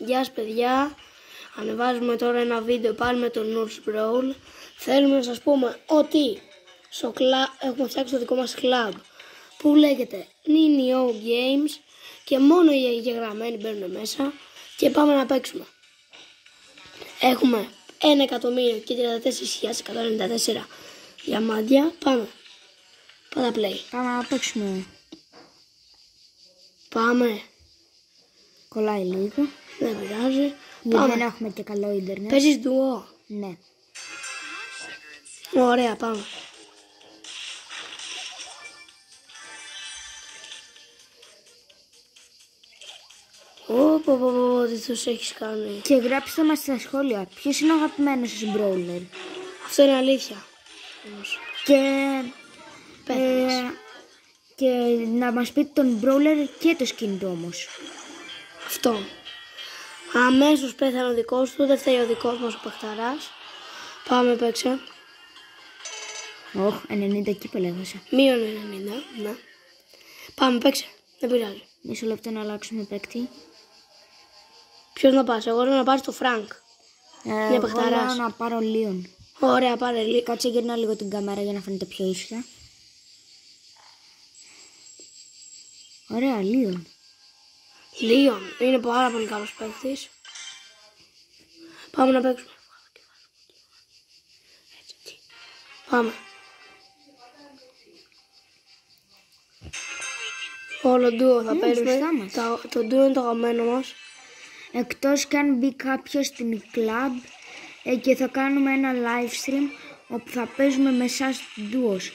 Γεια σας παιδιά, ανεβάζουμε τώρα ένα βίντεο πάλι με τον Noobs Brawl. Θέλουμε να σας πούμε ότι έχουμε φτιάξει το δικό μας club που λέγεται Ninio Games και μόνο οι εγγεγραμμένοι μπαίνουν μέσα και πάμε να παίξουμε. Έχουμε 1.034.194 διαμάντια. Πάμε. Πάτα play. Πάμε να παίξουμε. Πάμε. Κολλάει λίγο. Δεν πειράζει. Γιατί δεν έχουμε και καλό ίντερνετ. Παίζεις ντουό. Ναι. Ωραία, πάμε. Τι τους έχεις κάνει. Και γράψτε μας στα σχόλια ποιος είναι ο αγαπημένος σας brawler. Αυτό είναι αλήθεια. Και να μας πείτε τον brawler και το skin του όμως. Αυτό. Αμέσως πέθανε ο δικός του, δεν φταίει ο δικός μας ο Παχταράς. Πάμε παίξε. 90 κύπελα έδωσα. Μείον 90, ναι. Πάμε παίξε, δεν πειράζει. Μισό λεπτό να αλλάξουμε παίκτη. Ποιος να πας, εγώ να πάρεις το Φρανκ. Είναι Παχταράς. Εγώ να πάρω Λίον. Ωραία, πάρε Λίον. Κάτσε γυρνάω λίγο την κάμερα για να φαίνεται πιο ίσια. Ωραία, Λίον. Λίον, είναι πάρα πολύ καλός παίκτης. Πάμε να παίξουμε. Πάμε. Όλο ντουο θα παίζουμε. Το ντουο είναι το αγαπημένο μας. Εκτός κι αν μπει κάποιος στην club και θα κάνουμε ένα live stream όπου θα παίζουμε με εσάς ντουος.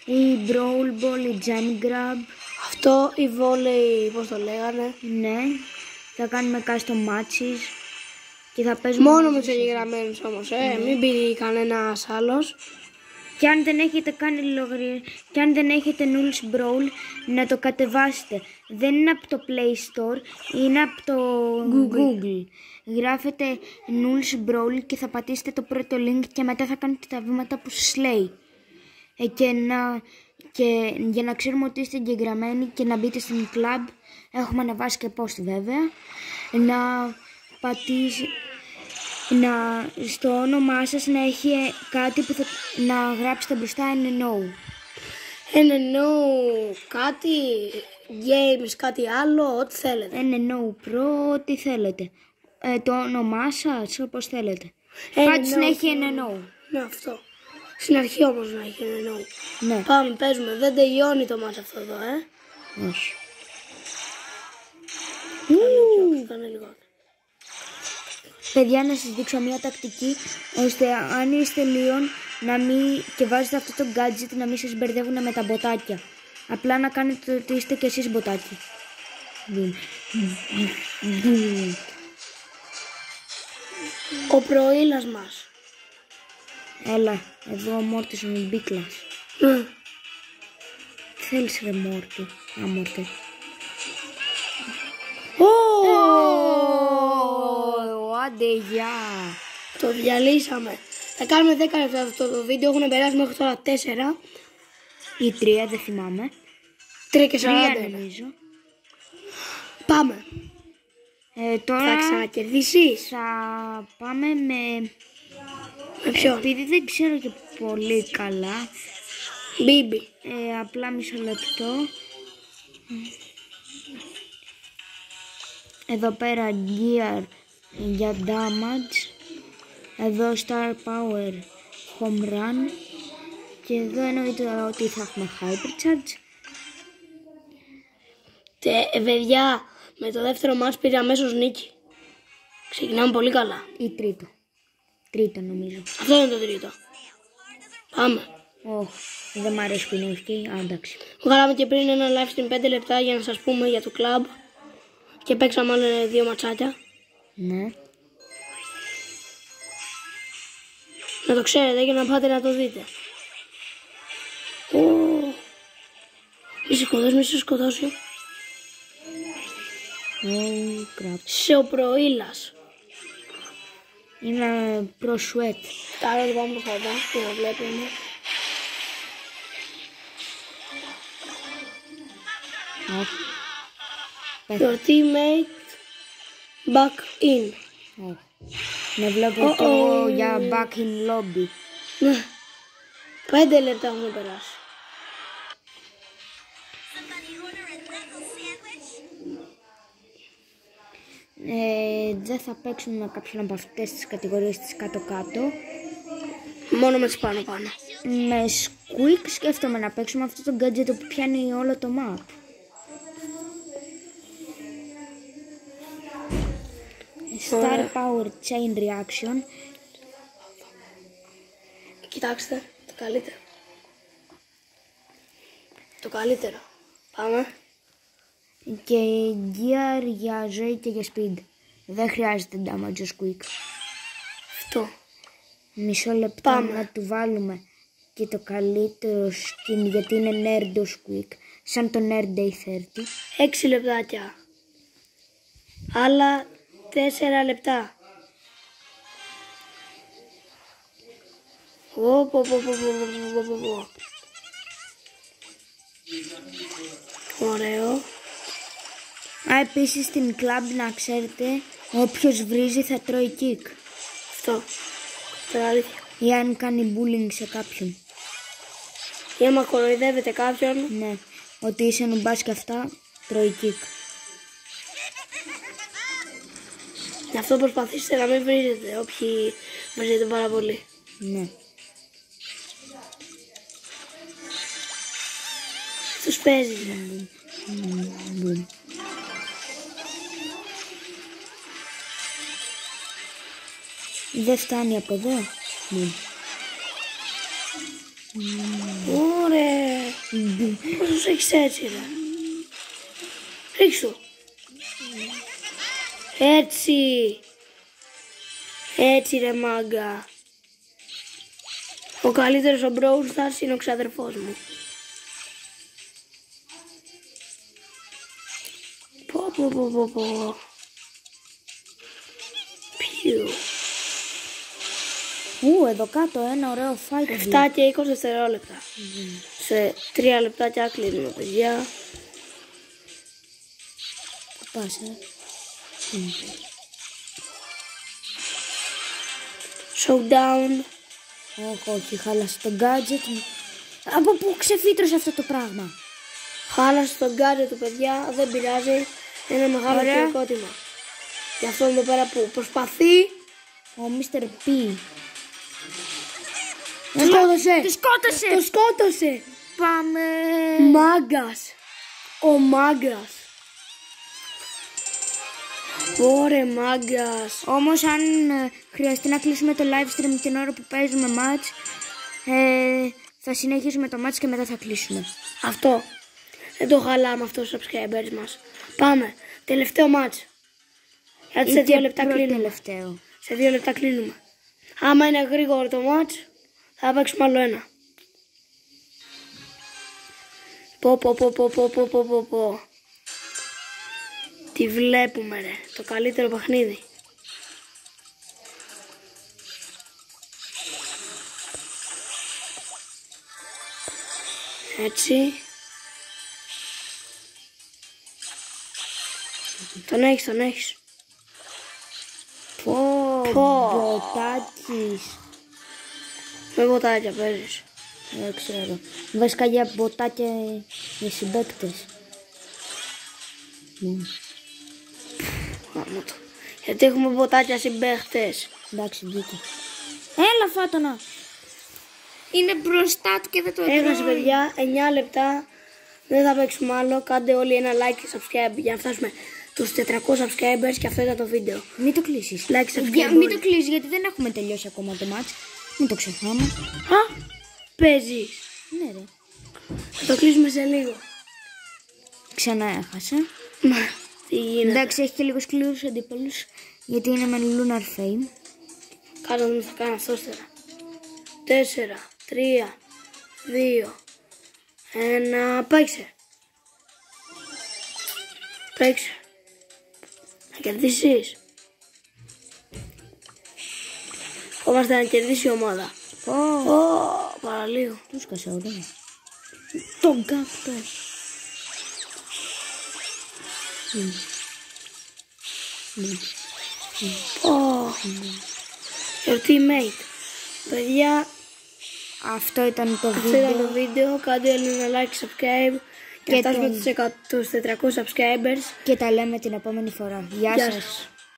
Ή Brawl Ball, ή Jump Grab. Αυτό η volley, πώς το λέγανε. Ναι, θα κάνουμε custom matches και θα παίζουμε μόνο με τους εγγεγραμμένους όμως, μην μπει κανένας άλλος. Και αν δεν έχετε κάνει και αν δεν έχετε Noobs Brawl, να το κατεβάσετε. Δεν είναι από το Play Store, είναι από το Google. Γράφετε Noobs Brawl και θα πατήσετε το πρώτο link και μετά θα κάνετε τα βήματα που σας λέει. Και για να ξέρουμε ότι είστε εγγεγραμμένοι και να μπείτε στην club, έχουμε ανεβάσει και post βέβαια, να πατήσει... στο όνομά σας να έχει κάτι που να γράψετε μπροστά NNO. NNO κάτι, games, κάτι άλλο, ό,τι θέλετε. NNO Pro, ό,τι θέλετε. Το όνομά σας, όπως θέλετε. Πάντως να έχει NNO. Ναι, αυτό. Στην αρχή όμως να έχει NNO. Ναι. Πάμε, παίζουμε. Δεν τελειώνει το μάτς αυτό εδώ, Όχι. Κάνε λιγότερο. Παιδιά, να σας δείξω μια τακτική, ώστε αν είστε Λίον και βάζετε αυτό το gadget να μην σας μπερδεύουν με τα μποτάκια. Απλά να κάνετε ότι είστε και εσείς μποτάκι. Ο προήλας μας. Έλα, εδώ ο Μόρτης ο Μπίκλας. Τι θέλεις ρε Μόρτη, αμόρτη. Άντε, γεια. Το διαλύσαμε. Θα κάνουμε 10 λεπτά αυτό το βίντεο. Έχουν περάσει μέχρι τώρα 4 ή 3, δεν θυμάμαι. 3 και 40 νομίζω. Πάμε. Τώρα θα ξανακερδίσεις. Θα πάμε με ποιον? Επειδή δεν ξέρω και πολύ καλά. Μπίμπι. Απλά μισό λεπτό. Εδώ πέρα gear για damage. Εδώ star power home run. Και εδώ εννοείται ότι θα έχουμε hypercharge. Παιδιά, με το δεύτερο μας πήρε αμέσως νίκη. Ξεκινάμε πολύ καλά. Ή τρίτο. Τρίτο νομίζω. Αυτό είναι το τρίτο. Πάμε. Δεν μ' αρέσει που είναι ευκή. Εντάξει. Βγάλαμε και πριν ένα live stream 5 λεπτά για να σας πούμε για το club. Και παίξαμε άλλο 2 ματσάκια. Ναι. Να το ξέρετε και να πάτε να το δείτε. Μη σε σκοτώσει. Σε ο προήλας. Είναι προσουέτ. Άρα λοιπόν που θα δω και να βλέπουμε. Your teammate Back in. Να βλέπω το για back in lobby. Ναι. 5 λεπτά έχουμε περάσει. Δεν θα παίξουμε με κάποιον από αυτές τις κατηγορίες της κάτω-κάτω. Μόνο με τις πάνω-πάνω. Με Squeak σκέφτομαι να παίξουμε αυτό το gadget που πιάνει όλο το map. Star Power Chain Reaction. Κοιτάξτε, το καλύτερο. Το καλύτερο. Πάμε. Και gear για ζωή και για speed. Δεν χρειάζεται damage ο Squeak. Αυτό. Μισό λεπτό. Πάμε. Να του βάλουμε και το καλύτερο skin, γιατί είναι nerd ο Squeak. Σαν το Nerd Day 30. 6 λεπτάκια. Άλλα 4 λεπτά. Ωραίο. Επίσης στην club να ξέρετε, όποιος βρίζει θα τρώει kick. Αυτό. Τώρα αλήθεια. Ή αν κάνει bullying σε κάποιον. Ή άμα κοροϊδεύετε κάποιον. Ναι, ότι είσαι νουμπάς και αυτά, τρώει kick. Γι' αυτό προσπαθήστε να μην βρίζετε όποιοι βρίζετε πάρα πολύ. Ναι. Τους παίζεις. Δεν φτάνει από εδώ. Ωραία. Πώς τους έχεις έτσι ρε. Ρίξου. Έτσι. Έτσι ρε μάγκα. Ο καλύτερος ο Brawl Stars είναι ο ξαδερφός μου. Πω. Πιου. Εδώ κάτω ένα ωραίο fight. 7 και 20 δευτερόλεπτα. Σε 3 λεπτάκια κλείνουμε, παιδιά. Πού πας, Showdown. Όχι, χάλασε το gadget μου. Από πού ξεφύτρωσε αυτό το πράγμα. Χάλασε το gadget του, παιδιά, δεν πειράζει. Είναι μεγάλο χειροκρότημα. Γι' αυτό εδώ πέρα που προσπαθεί. Ο Mr. P. Το σκότωσε! Το σκότωσε! Το σκότωσε! Πάμε! Μάγκας! Ο μάγκας! Ωρε μάγκας! Όμως αν χρειαστεί να κλείσουμε το live stream την ώρα που παίζουμε match, θα συνεχίσουμε το match και μετά θα κλείσουμε. Αυτό. Δεν το χαλάμε αυτό στους subscribers μας. Πάμε. Τελευταίο match. Γιατί σε 2 λεπτά κλείνουμε. Τελευταίο. Σε 2 λεπτά κλείνουμε. Άμα είναι γρήγορο το match, θα παίξουμε άλλο ένα. Πω. Τι βλέπουμε ρε. Το καλύτερο παιχνίδι. Έτσι. Τον έχεις. Μποτάκης. Με μποτάκια παίζεις. Δεν ξέρω. Βασικά για μποτάκια για συμπαίκτες. Γιατί έχουμε μποτάκια συμπαίχτες. Εντάξει, βγήκε. Έλα φάτονα. Είναι μπροστά του και δεν το τρώει. Έχασε παιδιά, 9 λεπτά. Δεν θα παίξουμε άλλο. Κάντε όλοι ένα like και subscribe για να φτάσουμε τους 400 subscribers και αυτό ήταν το βίντεο. Μην το κλείσεις. Like, subscribe. Μην το κλείσεις γιατί δεν έχουμε τελειώσει ακόμα το match. Μην το ξεχνάμε. Παίζεις. Ναι ρε. Θα το κλείσουμε σε λίγο. Ξανά έχασα. Μα, τι γίνεται. Εντάξει, έχει και λίγο σκληρούς αντίπαλους γιατί είναι με Lunar Fame. Κάτω μου θα κάνω αυτό τώρα. 4, 3, 2, 1, παίξε. Να κερδίσεις. Είμαστε να κερδίσει η ομάδα. Παραλίγο. Τους σκάσε ωραία. Τον κάπτο. Your teammate. Παιδιά, Αυτό ήταν το αυτό βίντεο. ήταν το βίντεο. Κάντε ένα like, subscribe. Και φτάσουμε τους 400 subscribers. Και τα λέμε την επόμενη φορά. Γεια σας.